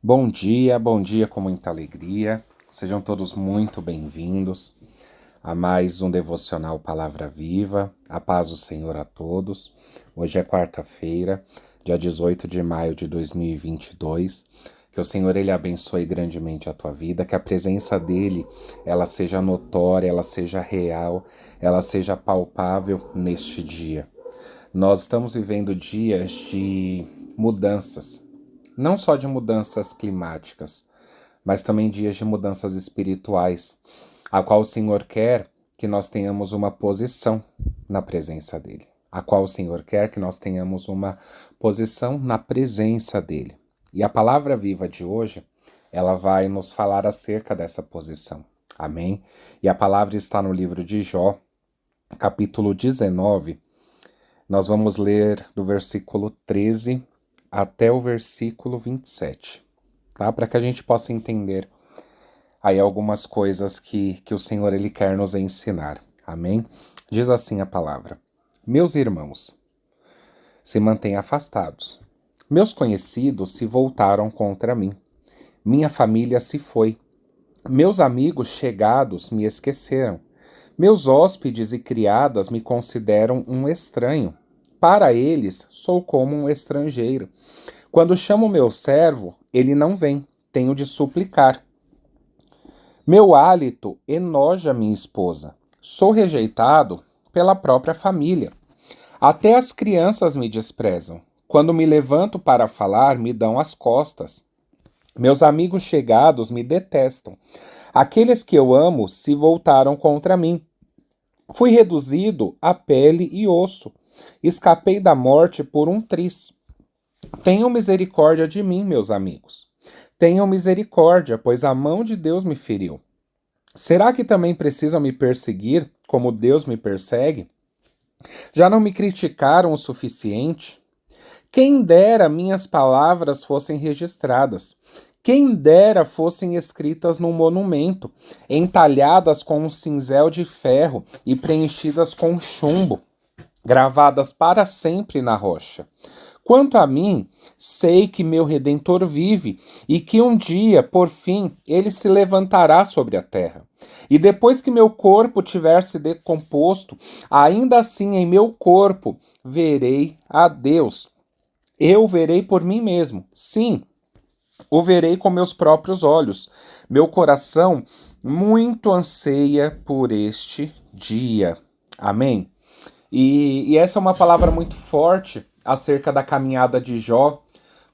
Bom dia com muita alegria. Sejam todos muito bem-vindos a mais um devocional Palavra Viva. A paz do Senhor a todos. Hoje é quarta-feira, dia 18 de maio de 2022. Que o Senhor ele abençoe grandemente a tua vida, que a presença dele ela seja notória, ela seja real, ela seja palpável neste dia. Nós estamos vivendo dias de mudanças. Não só de mudanças climáticas, mas também dias de mudanças espirituais, a qual o Senhor quer que nós tenhamos uma posição na presença dele, a qual o Senhor quer que nós tenhamos uma posição na presença dele. E a palavra viva de hoje, ela vai nos falar acerca dessa posição. Amém? E a palavra está no livro de Jó, capítulo 19. Nós vamos ler do versículo 13 até o versículo 27, tá? Para que a gente possa entender aí algumas coisas que o Senhor ele quer nos ensinar. Amém? Diz assim a palavra: Meus irmãos, se mantêm afastados. Meus conhecidos se voltaram contra mim. Minha família se foi. Meus amigos chegados me esqueceram. Meus hóspedes e criadas me consideram um estranho. Para eles, sou como um estrangeiro. Quando chamo meu servo, ele não vem. Tenho de suplicar. Meu hálito enoja minha esposa. Sou rejeitado pela própria família. Até as crianças me desprezam. Quando me levanto para falar, me dão as costas. Meus amigos chegados me detestam. Aqueles que eu amo se voltaram contra mim. Fui reduzido a pele e osso. Escapei da morte por um triz. Tenham misericórdia de mim, meus amigos. Tenham misericórdia, pois a mão de Deus me feriu. Será que também precisam me perseguir como Deus me persegue? Já não me criticaram o suficiente? Quem dera minhas palavras fossem registradas. Quem dera fossem escritas num monumento, entalhadas com um cinzel de ferro e preenchidas com chumbo, gravadas para sempre na rocha. Quanto a mim, sei que meu Redentor vive e que um dia, por fim, ele se levantará sobre a terra. E depois que meu corpo tiver se decomposto, ainda assim em meu corpo verei a Deus. Eu verei por mim mesmo. Sim, o verei com meus próprios olhos. Meu coração muito anseia por este dia. Amém? E essa é uma palavra muito forte acerca da caminhada de Jó.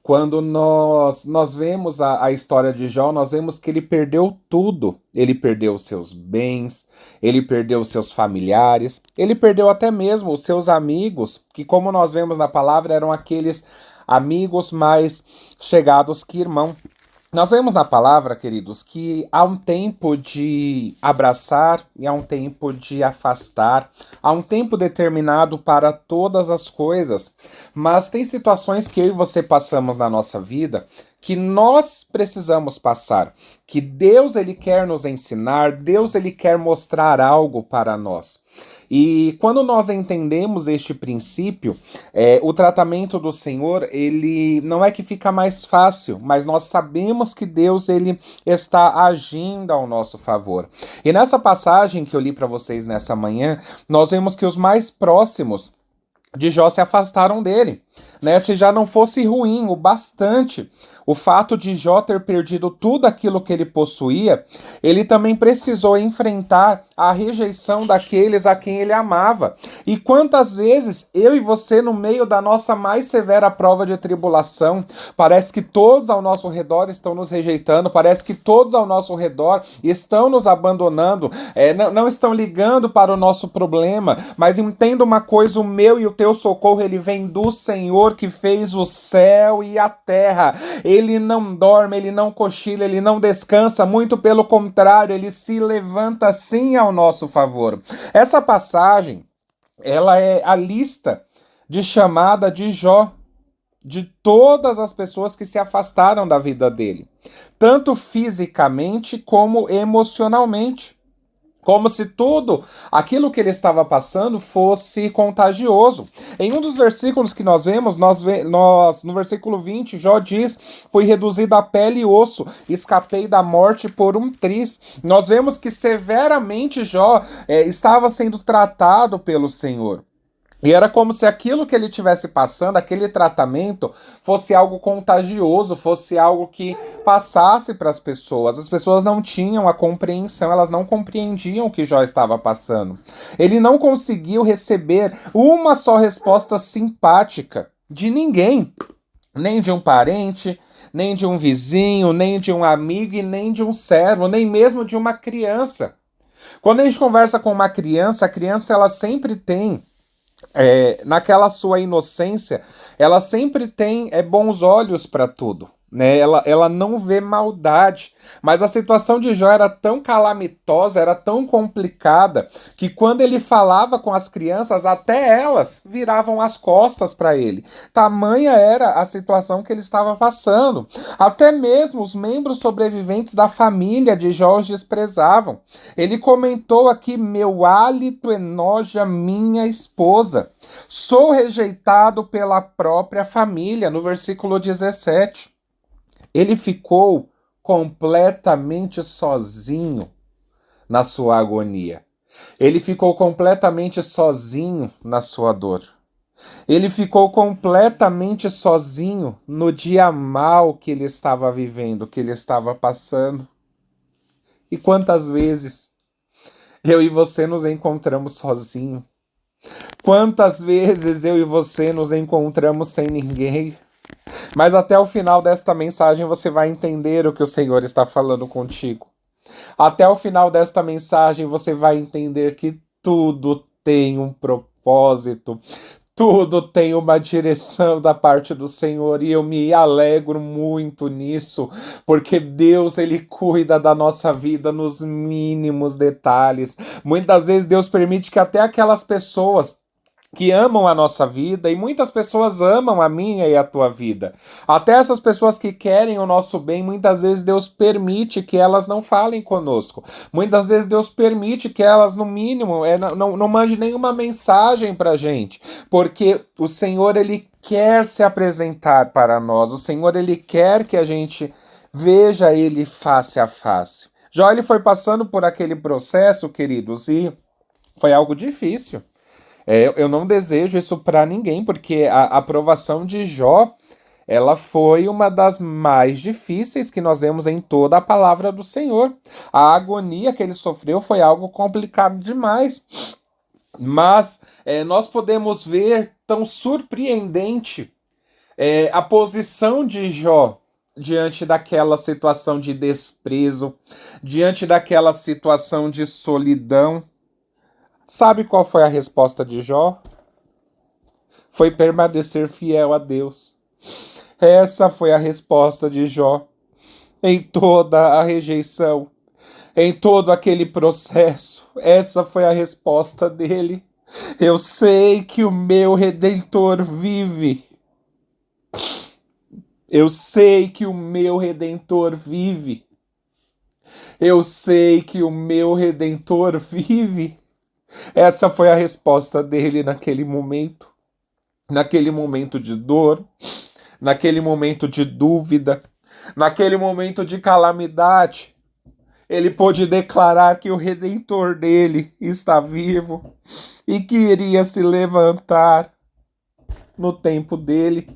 Quando nós vemos a história de Jó, nós vemos que ele perdeu tudo. Ele perdeu os seus bens, ele perdeu os seus familiares, ele perdeu até mesmo os seus amigos, que como nós vemos na palavra, eram aqueles amigos mais chegados que irmão. Nós vemos na palavra, queridos, que há um tempo de abraçar e há um tempo de afastar, há um tempo determinado para todas as coisas, mas tem situações que eu e você passamos na nossa vida que nós precisamos passar, que Deus ele quer nos ensinar, Deus ele quer mostrar algo para nós. E quando nós entendemos este princípio, o tratamento do Senhor, ele não é que fica mais fácil, mas nós sabemos que Deus ele está agindo ao nosso favor. E nessa passagem que eu li para vocês nessa manhã, nós vemos que os mais próximos de Jó se afastaram dele, né? Se já não fosse ruim o bastante o fato de Jó ter perdido tudo aquilo que ele possuía, ele também precisou enfrentar a rejeição daqueles a quem ele amava. E quantas vezes eu e você, no meio da nossa mais severa prova de tribulação, parece que todos ao nosso redor estão nos rejeitando, parece que todos ao nosso redor estão nos abandonando, não estão ligando para o nosso problema, mas entenda uma coisa, o meu e o teu socorro, ele vem do Senhor que fez o céu e a terra. Ele não dorme, ele não cochila, ele não descansa, muito pelo contrário, ele se levanta sim ao nosso favor. Essa passagem, ela é a lista de chamada de Jó, de todas as pessoas que se afastaram da vida dele, tanto fisicamente como emocionalmente. Como se tudo aquilo que ele estava passando fosse contagioso. Em um dos versículos que nós vemos, no versículo 20, Jó diz: fui reduzido a pele e osso, escapei da morte por um triz. Nós vemos que severamente Jó estava sendo tratado pelo Senhor. E era como se aquilo que ele tivesse passando, aquele tratamento, fosse algo contagioso, fosse algo que passasse para as pessoas. As pessoas não tinham a compreensão, elas não compreendiam o que Jó estava passando. Ele não conseguiu receber uma só resposta simpática de ninguém, nem de um parente, nem de um vizinho, nem de um amigo e nem de um servo, nem mesmo de uma criança. Quando a gente conversa com uma criança, a criança ela sempre tem naquela sua inocência, ela sempre tem bons olhos para tudo. Né? Ela não vê maldade, mas a situação de Jó era tão calamitosa, era tão complicada, que quando ele falava com as crianças, até elas viravam as costas para ele. Tamanha era a situação que ele estava passando. Até mesmo os membros sobreviventes da família de Jó os desprezavam. Ele comentou aqui: meu hálito enoja minha esposa. Sou rejeitado pela própria família, no versículo 17. Ele ficou completamente sozinho na sua agonia. Ele ficou completamente sozinho na sua dor. Ele ficou completamente sozinho no dia mal que ele estava vivendo, que ele estava passando. E quantas vezes eu e você nos encontramos sozinhos? Quantas vezes eu e você nos encontramos sem ninguém? Mas até o final desta mensagem você vai entender o que o Senhor está falando contigo. Até o final desta mensagem você vai entender que tudo tem um propósito, tudo tem uma direção da parte do Senhor, e eu me alegro muito nisso, porque Deus, ele cuida da nossa vida nos mínimos detalhes. Muitas vezes Deus permite que até aquelas pessoas que amam a nossa vida, e muitas pessoas amam a minha e a tua vida. Até essas pessoas que querem o nosso bem, muitas vezes Deus permite que elas não falem conosco. Muitas vezes Deus permite que elas, no mínimo, não mandem nenhuma mensagem pra gente. Porque o Senhor, ele quer se apresentar para nós. O Senhor, ele quer que a gente veja ele face a face. Jó, ele foi passando por aquele processo, queridos, e foi algo difícil. Eu não desejo isso para ninguém, porque a aprovação de Jó, ela foi uma das mais difíceis que nós vemos em toda a palavra do Senhor. A agonia que ele sofreu foi algo complicado demais. Mas nós podemos ver tão surpreendente a posição de Jó diante daquela situação de desprezo, diante daquela situação de solidão. Sabe qual foi a resposta de Jó? Foi permanecer fiel a Deus. Essa foi a resposta de Jó. Em toda a rejeição, em todo aquele processo, essa foi a resposta dele. Eu sei que o meu Redentor vive. Eu sei que o meu Redentor vive. Eu sei que o meu Redentor vive. Essa foi a resposta dele naquele momento de dor, naquele momento de dúvida, naquele momento de calamidade. Ele pôde declarar que o Redentor dele está vivo e que iria se levantar no tempo dele.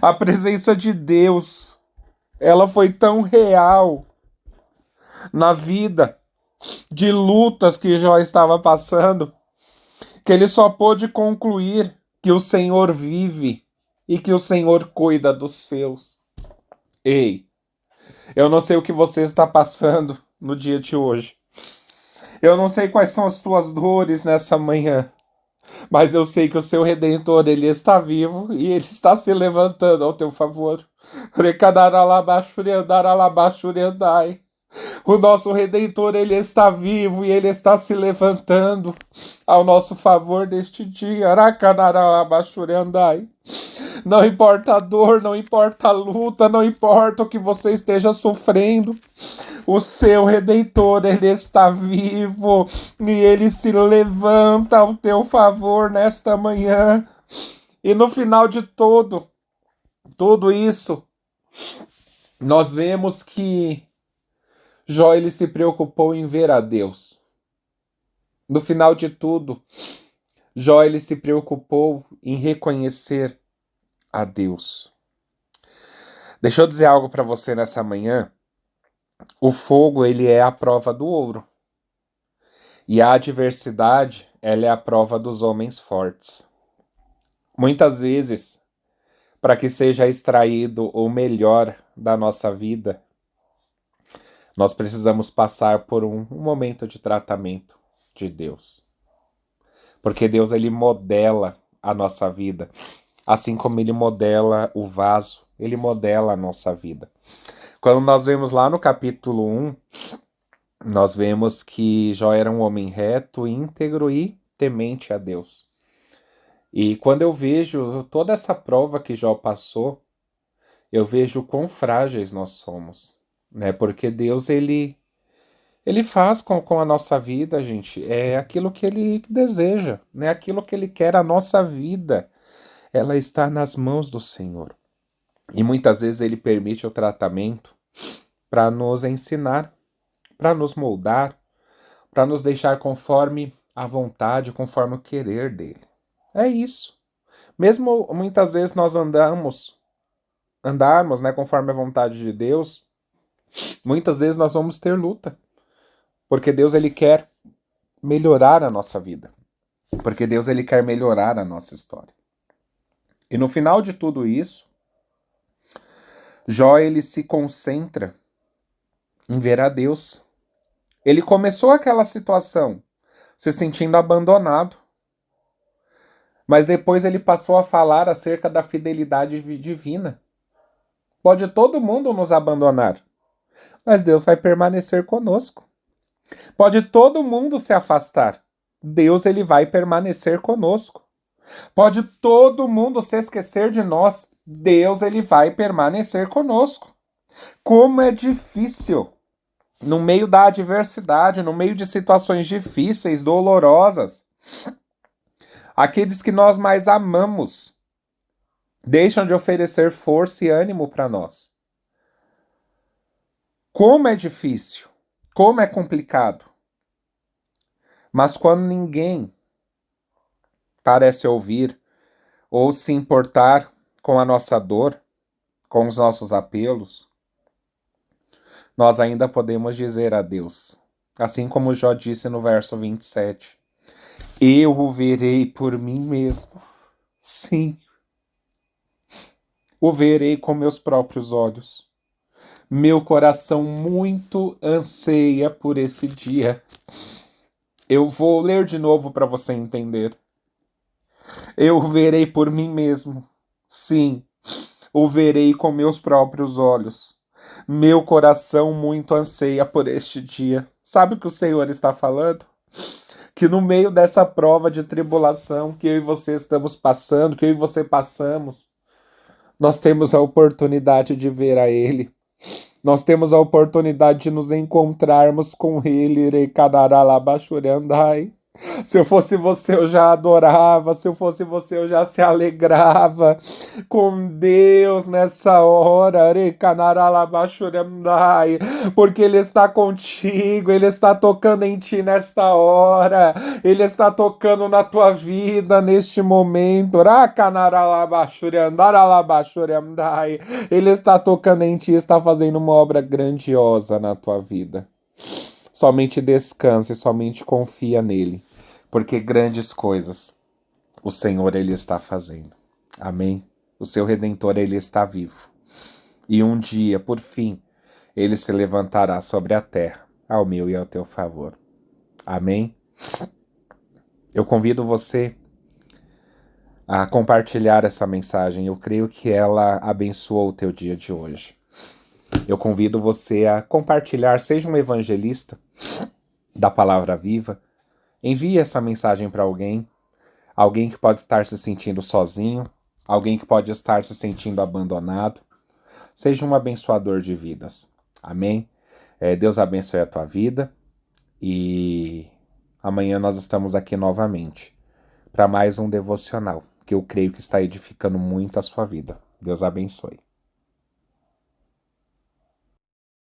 A presença de Deus, ela foi tão real na vida de lutas que Jó estava passando, que ele só pôde concluir que o Senhor vive e que o Senhor cuida dos seus. Ei, eu não sei o que você está passando no dia de hoje. Eu não sei quais são as tuas dores nessa manhã, mas eu sei que o seu Redentor, ele está vivo e ele está se levantando ao teu favor. O nosso Redentor, ele está vivo e ele está se levantando ao nosso favor neste dia. Aracanarabachuriandai. Não importa a dor, não importa a luta, não importa o que você esteja sofrendo. O seu Redentor, ele está vivo e ele se levanta ao teu favor nesta manhã. E no final de tudo isso, nós vemos que Jó, ele se preocupou em ver a Deus. No final de tudo, Jó, ele se preocupou em reconhecer a Deus. Deixa eu dizer algo para você nessa manhã. O fogo, ele é a prova do ouro. E a adversidade, ela é a prova dos homens fortes. Muitas vezes, para que seja extraído o melhor da nossa vida, nós precisamos passar por um momento de tratamento de Deus. Porque Deus, ele modela a nossa vida. Assim como ele modela o vaso, ele modela a nossa vida. Quando nós vemos lá no capítulo 1, nós vemos que Jó era um homem reto, íntegro e temente a Deus. E quando eu vejo toda essa prova que Jó passou, eu vejo quão frágeis nós somos, né? Porque Deus, ele faz com a nossa vida, gente, é aquilo que ele deseja, né? Aquilo que ele quer, a nossa vida, ela está nas mãos do Senhor. E muitas vezes ele permite o tratamento para nos ensinar, para nos moldar, para nos deixar conforme a vontade, conforme o querer dele. É isso. Mesmo muitas vezes nós andarmos, né, conforme a vontade de Deus, muitas vezes nós vamos ter luta. Porque Deus, ele quer melhorar a nossa vida. Porque Deus, ele quer melhorar a nossa história. E no final de tudo isso, Jó, ele se concentra em ver a Deus. Ele começou aquela situação se sentindo abandonado. Mas depois ele passou a falar acerca da fidelidade divina. Pode todo mundo nos abandonar, mas Deus vai permanecer conosco. Pode todo mundo se afastar, Deus, ele vai permanecer conosco. Pode todo mundo se esquecer de nós, Deus, ele vai permanecer conosco. Como é difícil, no meio da adversidade, no meio de situações difíceis, dolorosas, aqueles que nós mais amamos deixam de oferecer força e ânimo para nós. Como é difícil, como é complicado. Mas quando ninguém parece ouvir ou se importar com a nossa dor, com os nossos apelos, nós ainda podemos dizer a Deus, assim como Jó disse no verso 27, eu o verei por mim mesmo. Sim, o verei com meus próprios olhos. Meu coração muito anseia por esse dia. Eu vou ler de novo para você entender. Eu o verei por mim mesmo. Sim, o verei com meus próprios olhos. Meu coração muito anseia por este dia. Sabe o que o Senhor está falando? Que no meio dessa prova de tribulação que eu e você estamos passando, que eu e você passamos, nós temos a oportunidade de ver a Ele. Nós temos a oportunidade de nos encontrarmos com Ele. Se eu fosse você, eu já adorava. Se eu fosse você, eu já se alegrava com Deus nessa hora. Porque Ele está contigo, Ele está tocando em ti nesta hora. Ele está tocando na tua vida neste momento. Ele está tocando em ti, está fazendo uma obra grandiosa na tua vida. Somente descanse, somente confia nele, porque grandes coisas o Senhor, ele está fazendo. Amém? O seu Redentor, ele está vivo. E um dia, por fim, ele se levantará sobre a terra, ao meu e ao teu favor. Amém? Eu convido você a compartilhar essa mensagem. Eu creio que ela abençoou o teu dia de hoje. Eu convido você a compartilhar, seja um evangelista da Palavra Viva, envie essa mensagem para alguém que pode estar se sentindo sozinho, alguém que pode estar se sentindo abandonado. Seja um abençoador de vidas. Amém? Deus abençoe a tua vida e amanhã nós estamos aqui novamente para mais um devocional, que eu creio que está edificando muito a sua vida. Deus abençoe.